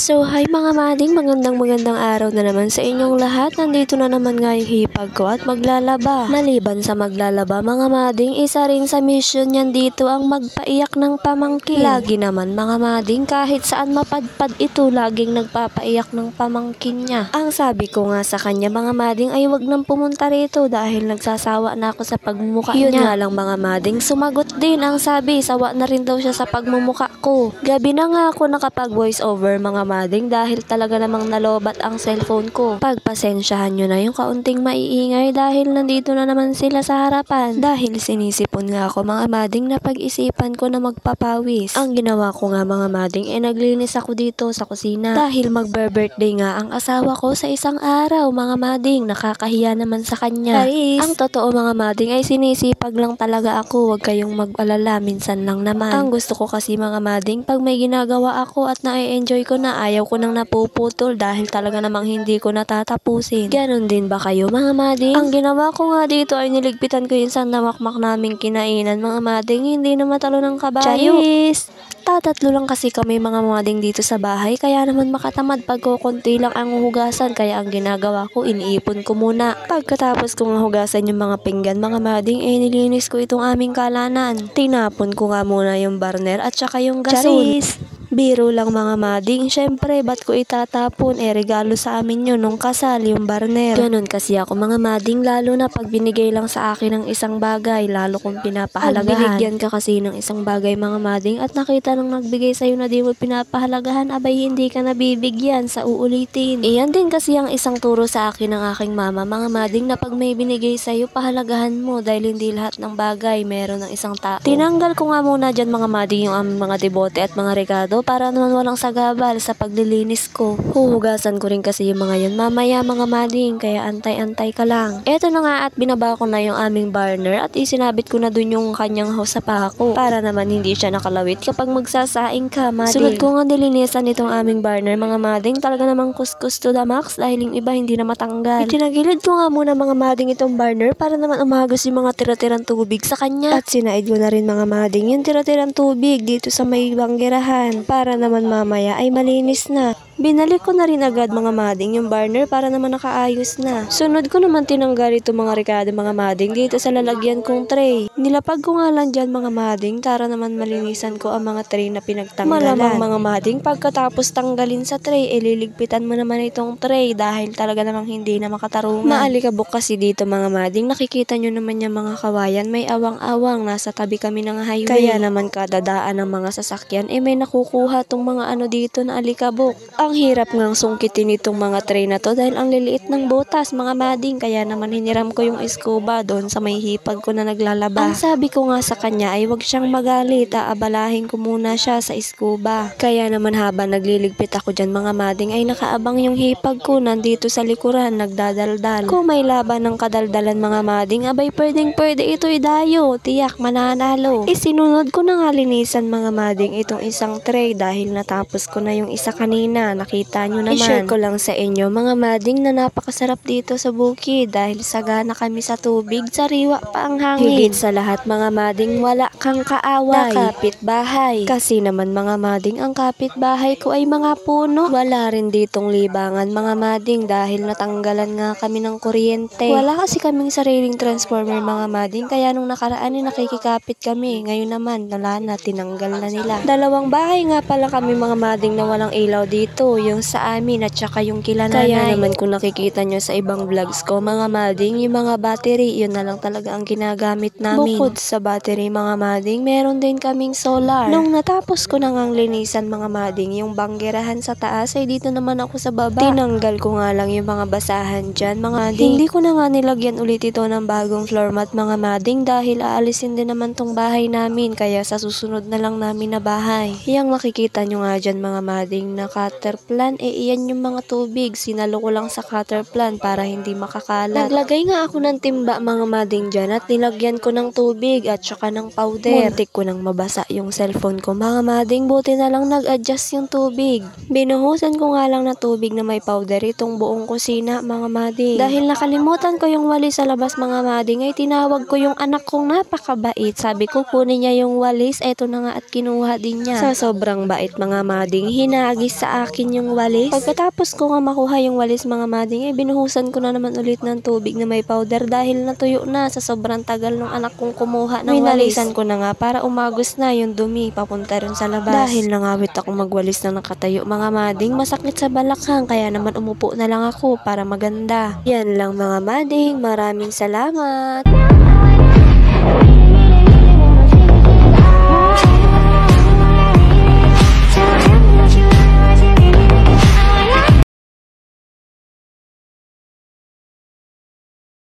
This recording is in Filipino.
So hi mga mading, magandang araw na naman sa inyong lahat. Nandito na naman nga yung hipag ko at maglalaba. Maliban sa maglalaba mga mading, isa rin sa mission niyan dito ang magpaiyak ng pamangkin. Lagi naman mga mading, kahit saan mapadpad ito, laging nagpapaiyak ng pamangkin niya. Ang sabi ko nga sa kanya mga mading ay wag nang pumunta rito dahil nagsasawa na ako sa pagmumuka niya. Yun nga lang mga mading, sumagot din. Ang sabi, sawa na rin daw siya sa pagmumuka ko. Gabi na nga ako nakapag voice over mga mading dahil talaga namang nalobat ang cellphone ko. Pagpasensyahan nyo na yung kaunting maiingay dahil nandito na naman sila sa harapan. Dahil sinisipon nga ako mga mading na pag-isipan ko na magpapawis. Ang ginawa ko nga mga mading naglinis ako dito sa kusina. Dahil mag-birthday nga ang asawa ko sa isang araw mga mading. Nakakahiya naman sa kanya. Charis! Ang totoo mga mading ay sinisipag lang talaga ako. Huwag kayong mag-alala, minsan lang naman. Ang gusto ko kasi mga mading, pag may ginagawa ako at na-enjoy ko na, ayaw ko nang napuputol dahil talaga namang hindi ko natatapusin. Ganon din ba kayo mga mading? Ang ginawa ko nga dito ay niligpitan ko yung sandamakmak naming kinainan mga mading, hindi na matalo ng kabayo. Charis! Tatatlo lang kasi kami mga mading dito sa bahay, kaya naman makatamad pag kukunti lang ang hugasan, kaya ang ginagawa ko, iniipon ko muna. Pagkatapos kong hugasan yung mga pinggan mga mading, nilinis ko itong aming kalanan. Tinapon ko nga muna yung burner at saka yung gason. Charis! Biro lang mga mading, syempre ba't ko itatapon, regalo sa amin yun nung kasal yung burner. Ganon kasi ako mga mading, lalo na pag binigay lang sa akin ng isang bagay, lalo kong pinapahalagahan. Pag binigyan ka kasi ng isang bagay mga mading at nakita nung nagbigay sa'yo na di mo pinapahalagahan, abay hindi ka nabibigyan sa uulitin. Iyan din kasi ang isang turo sa akin ng aking mama mga mading, na pag may binigay sa'yo, pahalagahan mo dahil hindi lahat ng bagay meron ng isang tao. Tinanggal ko nga muna dyan mga mading yung aming mga debote at mga regalo para naman walang sagabal sa paglilinis ko. Huhugasan ko rin kasi yung mga yun mamaya mga mading, kaya antay-antay ka lang. Eto na nga at binaba ko na yung aming burner at isinabit ko na dun yung kanyang hose sa pako para naman hindi siya nakalawit kapag magsasaing ka mading. Sunod ko nga nilinisan itong aming burner mga mading, talaga namang kuskus to the max dahil yung iba hindi na matanggal. Itinagilid ko nga muna mga mading itong burner para naman umagos yung mga tira-tirang tubig sa kanya. At sinaid ko na rin mga mading yung tira-tirang tubig dito sa may banggerahan para naman mamaya ay malinis na. Binalik ko na rin agad mga mading yung burner para naman nakaayos na. Sunod ko naman tinanggal ito mga rekado mga mading dito sa lalagyan kong tray. Nilapag ko nga lang dyan mga mading para naman malinisan ko ang mga tray na pinagtanggalan. Malamang mga mading, pagkatapos tanggalin sa tray, liligpitan mo naman itong tray dahil talaga namang hindi na makatarungan. Maalikabok kasi dito mga mading, nakikita nyo naman yung mga kawayan, may awang-awang, nasa tabi kami ng highway. Kaya naman kada daan ng mga sasakyan, may nakukuha tong mga ano dito na alikabok. Ang hirap ngang sungkitin itong mga tray na to dahil ang liliit ng butas mga mading, kaya naman hiniram ko yung scuba doon sa may hipag ko na naglalaba. Ang sabi ko nga sa kanya ay wag siyang magalit, aabalahin ko muna siya sa scuba. Kaya naman habang nagliligpit ako dyan mga mading ay nakaabang yung hipag ko nandito sa likuran nagdadaldal. Kung may laban ng kadaldalan mga mading, abay pwedeng pwede ito idayo, tiyak mananalo. Isinunod ko na nga linisan mga mading itong isang tray dahil natapos ko na yung isa kanina. Nakita nyo naman. I-share ko lang sa inyo mga mading na napakasarap dito sa bukid dahil sagana kami sa tubig, sariwa pa ang hangin. Higit sa lahat mga mading, wala kang kaaway na kapitbahay. Kasi naman mga mading, ang kapitbahay ko ay mga puno. Wala rin ditong libangan mga mading dahil natanggalan nga kami ng kuryente. Wala kasi kaming sariling transformer mga mading, kaya nung nakaraan nakikikapit kami. Ngayon naman, wala na, tinanggal na nila. Dalawang bahay nga pala kami mga mading na walang ilaw dito, yung sa amin at saka yung kila nanay. Kaya naman kung nakikita nyo sa ibang vlogs ko mga mading, yung mga battery, yun na lang talaga ang ginagamit namin. Bukod sa battery mga mading, meron din kaming solar. Nung natapos ko na ngang linisan mga mading, yung banggerahan sa taas, ay dito naman ako sa baba. Tinanggal ko nga lang yung mga basahan dyan mga mading. Hindi ko na nga nilagyan ulit ito ng bagong floor mat mga mading dahil aalisin din naman tong bahay namin, kaya sa susunod na lang namin na bahay. Yang makikita nyo nga dyan mga mading na cutter plan, iyan yung mga tubig. Sinalo ko lang sa cutter plan para hindi makakalat. Naglagay nga ako ng timba mga mading dyan at nilagyan ko ng tubig at saka ng powder. Muntik ko nang mabasa yung cellphone ko mga mading, buti na lang nag-adjust yung tubig. Binuhusan ko nga lang na tubig na may powder itong buong kusina mga mading. Dahil nakalimutan ko yung walis sa labas mga mading ay tinawag ko yung anak kong napakabait. Sabi ko kunin niya yung walis, eto na nga at kinuha din niya. Sa sobrang bait mga mading, hinagis sa akin yung walis. Pagkatapos ko nga makuha yung walis mga mading ay binuhusan ko na naman ulit ng tubig na may powder dahil natuyo na sa sobrang tagal ng anak kong kumuha ng walis. Winalisan ko na nga para umagos na yung dumi papunta rin sa labas. Dahil nangawit ako magwalis na nakatayo mga mading, masakit sa balakang kaya naman umupo na lang ako para maganda. Yan lang mga mading, maraming salamat!